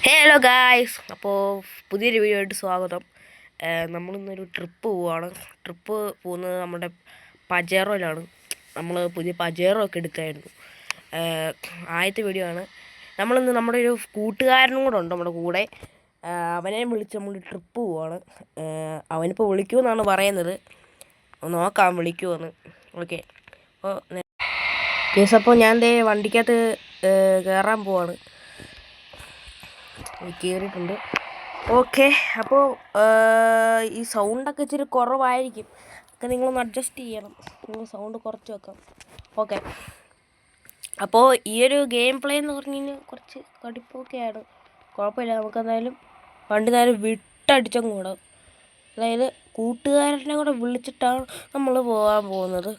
Hello guys, അപ്പോൾ പുതിയൊരു video ആയിട്ട് സ്വാഗതം. നമ്മളിന്നൊരു ട്രിപ്പ് പോവുകയാണ്. ട്രിപ്പ് പോകുന്നത് നമ്മുടെ പജേറോയിലാണ്. നമ്മൾ പുതിയ പജേറോ ഒക്കെ എടുത്തായിരുന്നു. ആദ്യത്തെ വീഡിയോ ആണ്. നമ്മളിന്ന് നമ്മുടെ ഒരു കൂട്ടുകാരനും കൂടെ ഉണ്ട് നമ്മുടെ കൂടെ. അവനെ വിളിച്ച് നമ്മൾ ട്രിപ്പ് പോവുകയാണ്. അവനിപ്പോൾ വിളിക്കുമെന്നാണ് പറയുന്നത്. നോക്കാം വിളിക്കുമെന്ന്. ഓക്കെ, അപ്പോൾ കേസ് അപ്പോൾ ഞാൻ ദേ വണ്ടിക്കകത്ത് കയറാൻ പോവാണ്. കയറിയിട്ടുണ്ട്. ഓക്കെ, അപ്പോൾ ഈ സൗണ്ടൊക്കെ ഇച്ചിരി കുറവായിരിക്കും. ഒക്കെ നിങ്ങളൊന്ന് അഡ്ജസ്റ്റ് ചെയ്യണം. നിങ്ങൾ സൗണ്ട് കുറച്ച് വെക്കാം. ഓക്കെ, അപ്പോൾ ഈ ഒരു ഗെയിം പ്ലേ എന്ന് പറഞ്ഞു കഴിഞ്ഞാൽ കുറച്ച് കടുപ്പൊക്കെയാണ്. കുഴപ്പമില്ല, നമുക്കെന്തായാലും വണ്ടി നേരം വിട്ടടിച്ചങ്ങ് കൂടാം. അതായത് കൂട്ടുകാരനെ കൂടെ വിളിച്ചിട്ടാണ് നമ്മൾ പോകാൻ പോകുന്നത്.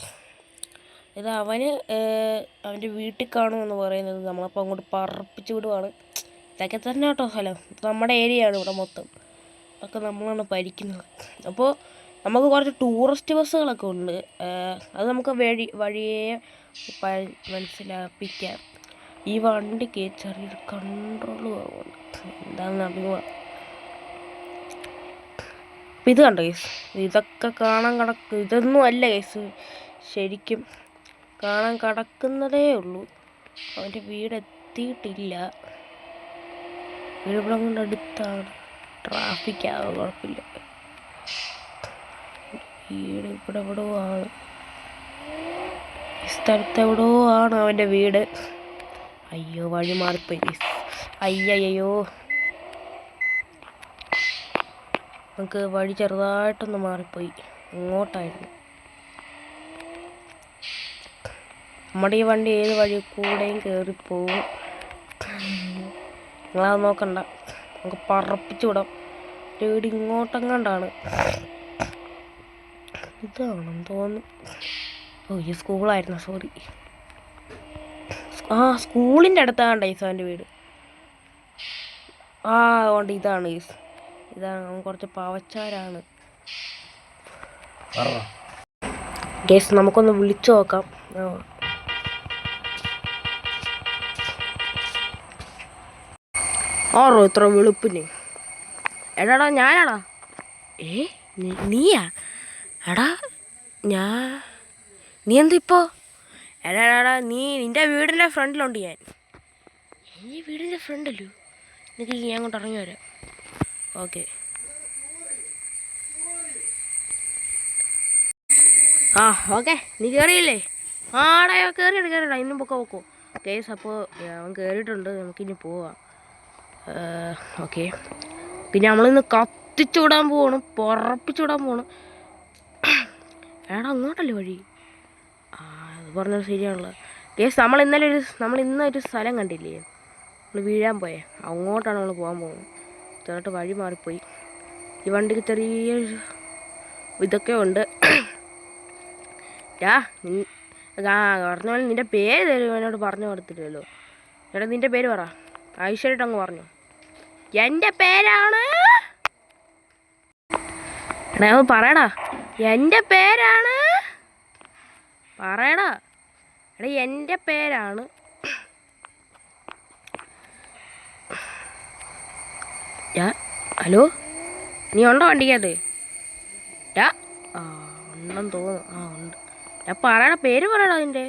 ഇത് അവൻ്റെ വീട്ടിൽ കാണുമെന്ന് പറയുന്നത്. നമ്മളപ്പോൾ അങ്ങോട്ട് പറപ്പിച്ച് വിടുവാണ്. ഇതൊക്കെ തന്നെ കേട്ടോ സ്ഥലം. നമ്മുടെ ഏരിയയാണ് ഇവിടെ മൊത്തം. അതൊക്കെ നമ്മളാണ് ഭരിക്കുന്നത്. അപ്പോൾ നമുക്ക് കുറച്ച് ടൂറിസ്റ്റ് ബസ്സുകളൊക്കെ ഉണ്ട്. അത് നമുക്ക് വഴിയെ മനസ്സിലാപ്പിക്കാം. ഈ വണ്ടിക്ക് ചെറിയൊരു കൺട്രോൾ കുറവുണ്ട്. എന്താണെന്ന് അറിയുക. അപ്പം ഇത് കണ്ടോ കേസ്, ഇതൊക്കെ കാണാൻ ഇതൊന്നും അല്ല കേസ്, ശരിക്കും കാണാൻ കിടക്കുന്നതേ ഉള്ളൂ. അവൻ്റെ വീടെത്തിയിട്ടില്ല. ഇവിടെ കൊണ്ട് അടുത്താണ്, ട്രാഫിക്കാണ്, കുഴപ്പമില്ല. വീട് ഇവിടെ എവിടെയോ ആണ്, ഈ സ്ഥലത്ത് എവിടെയോ ആണ് അവൻ്റെ വീട്. അയ്യോ, വഴി മാറിപ്പോയി. അയ്യോ, നമുക്ക് വഴി ചെറുതായിട്ടൊന്ന് മാറിപ്പോയി. ഇങ്ങോട്ടായിരുന്നു. നമ്മുടെ ഈ വണ്ടി ഏത് വഴി കൂടെയും കയറിപ്പോവും. നിങ്ങളത് നോക്കണ്ട, നമുക്ക് പറപ്പിച്ചു വിടാം. വീട് ഇങ്ങോട്ടെങ്ങാണ്ടാണ്. ഇതാണെന്ന് തോന്നുന്നു. ഓ, ഈ സ്കൂളായിരുന്നു, സോറി. സ്കൂളിൻ്റെ അടുത്താണ്ട് ഈസാൻ്റെ വീട്. അതുകൊണ്ട് ഇതാണ് ഇതാണ് കുറച്ച് പാവച്ചാരാണ്. ഗേസ്, നമുക്കൊന്ന് വിളിച്ചു നോക്കാം. ആറോ ഇത്ര വെളുപ്പിന്? എടാടാ, ഞാനാടാ. നീയാ? എടാ നീ എന്താ ഇപ്പോൾ? എടാടാ, നിൻ്റെ വീടിൻ്റെ ഫ്രണ്ടിലുണ്ട് ഞാൻ. എൻ്റെ വീടിൻ്റെ ഫ്രണ്ടല്ലോ? എനിക്ക് ഞാൻ അങ്ങോട്ട് ഇറങ്ങി വരാം. ഓക്കെ, ഓക്കെ, നീ കയറിയില്ലേ? ആടാ, കയറിയിടാ, ഇന്നും പൊക്കോ. കേസ്, അപ്പോൾ അവൻ കയറിയിട്ടുണ്ട്. നമുക്കിനി പോവാം. ഓക്കെ, പിന്നെ നമ്മളിന്ന് കത്തിച്ചു വിടാൻ പോവാണ്, പറപ്പിച്ചു വിടാൻ പോവാണ്. എടാ, അങ്ങോട്ടല്ലേ വഴി? അത് പറഞ്ഞത് ശരിയാണല്ലോ. കേസ്, നമ്മൾ ഇന്നൊരു സ്ഥലം കണ്ടില്ലേ, നമ്മൾ വീഴാൻ പോയേ, അങ്ങോട്ടാണ് നമ്മൾ പോകാൻ പോകുന്നത്. ചെറുതായിട്ട് വഴി മാറിപ്പോയി. ഈ വണ്ടിക്ക് ചെറിയ ഇതൊക്കെ ഉണ്ട്. പറഞ്ഞ പോലെ നിൻ്റെ പേര് തരും. എന്നോട് പറഞ്ഞു കൊടുത്തില്ലല്ലോ. എടാ, നിൻ്റെ പേര് പറ. ഐശ്വര്യമായിട്ട് അങ്ങ് പറഞ്ഞു. എൻ്റെ പേരാണ്. എടാ, പറയടാ, എൻ്റെ പേരാണ്. പറയടാ. എടാ, എൻ്റെ പേരാണ്. ഹലോ, നീ ഉണ്ടോ വണ്ടിക്കകത്ത്? ഉണ്ടെന്ന് തോന്നുന്നു. ഉണ്ട്. ഞാൻ പറയടാ, പേര് പറയടാ അതിൻ്റെ.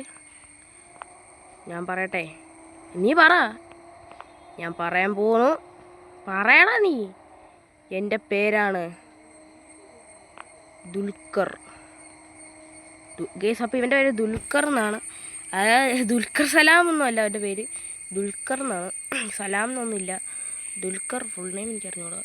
ഞാൻ പറയട്ടെ, നീ പറ. ഞാൻ പറയാൻ പോണു. പറയടാ നീ. എൻ്റെ പേരാണ് ദുൽഖർ. ഗേസ്, അപ്പോൾ ഇവൻ്റെ പേര് ദുൽഖർ എന്നാണ്. അതായത് ദുൽഖർ സലാം ഒന്നും അല്ല അവൻ്റെ പേര്, ദുൽഖർ എന്നാണ്. സലാം എന്നൊന്നുമില്ല, ദുൽഖർ. ഫുൾ നെയിം എനിക്കറിഞ്ഞൂടാ.